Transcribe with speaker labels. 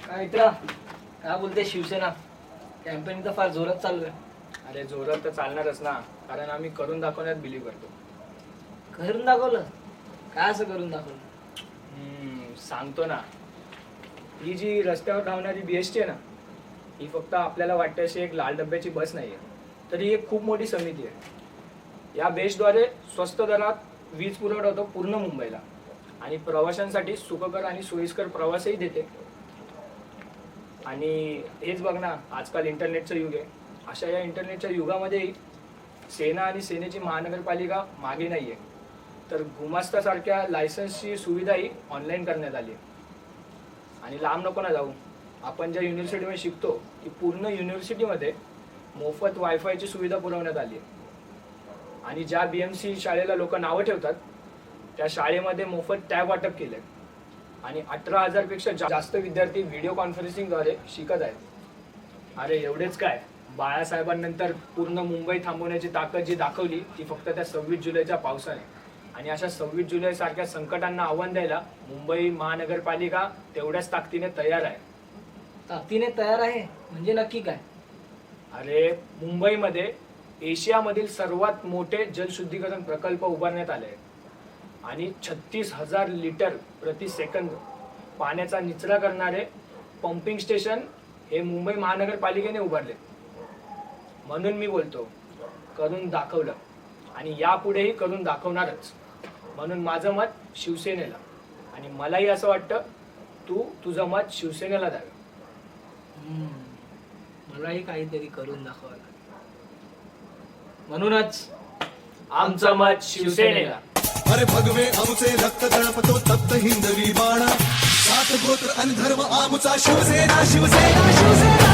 Speaker 1: काय मित्रा, काय बोलते शिवसेना कॅम्पेन तर फार जोरात चालू आहे.
Speaker 2: अरे जोरात तर चालणारच ना, कारण आम्ही करून दाखवण्यात बिलीव्ह करतो.
Speaker 1: करून दाखवलं? काय असं करून दाखवलं?
Speaker 2: सांगतो ना. ही जी रस्त्यावर धावणारी BST आहे ना, ही फक्त आपल्याला वाटते अशी एक लाल डब्याची बस नाही आहे, तर ही एक खूप मोठी समिती आहे. या बेस्टद्वारे स्वस्त दरात वीज पुरवठा होतो पूर्ण मुंबईला आणि प्रवाशांसाठी सुखकर आणि सोयीस्कर प्रवासही देते. आणि हेच बघ ना, आजकाल इंटरनेटचं युग आहे. अशा या इंटरनेटच्या युगामध्येही सेना आणि सेनेची महानगरपालिका मागे नाही आहे, तर गुमास्तासारख्या लायसन्सची सुविधाही ऑनलाईन करण्यात आली आहे. आणि लांब नको ना जाऊ, आपण ज्या युनिव्हर्सिटीमध्ये शिकतो ती पूर्ण युनिव्हर्सिटीमध्ये मोफत वायफायची सुविधा पुरवण्यात आली आहे. आणि ज्या BMC शाळेला लोक नावं ठेवतात त्या शाळेमध्ये मोफत टॅब वाटप केले आणि 18,000 पेक्षा जास्त विद्यार्थी व्हिडिओ कॉन्फरन्सिंगद्वारे शिकत आहेत. अरे एवढेच काय, बाळासाहेबांनंतर पूर्ण मुंबई थांबवण्याची ताकद जी दाखवली ती फक्त त्या 26 जुलैच्या पावसाने. आणि अशा 26 जुलै सारख्या संकटांना आव्हान द्यायला मुंबई महानगरपालिका तेवढ्याच ताकदीने तयार आहे.
Speaker 1: ताकदीने तयार आहे म्हणजे नक्की काय?
Speaker 2: अरे मुंबईमध्ये एशियामधील सर्वात मोठे जलशुद्धीकरण प्रकल्प उभारण्यात आले आहेत आणि 36,000 लिटर प्रति सेकंद पाण्याचा निचरा करणारे पंपिंग स्टेशन हे मुंबई महानगरपालिकेने उभारले. म्हणून मी बोलतो, करून दाखवलं आणि यापुढेही करून दाखवणारच. म्हणून माझं मत शिवसेनेला, आणि मलाही असं वाटतं तू तुझं मत शिवसेनेला द्यावं.
Speaker 1: मलाही काहीतरी करून दाखवायला, म्हणूनच
Speaker 2: आमचं मत शिवसेनेला.
Speaker 3: अरे भगवे आमुचे रक्त तळपतो तप्त हिंदवी बाणा, सात गोत्र आणि धर्म आमुचा शिवसेना शिवसेना शिवसेना.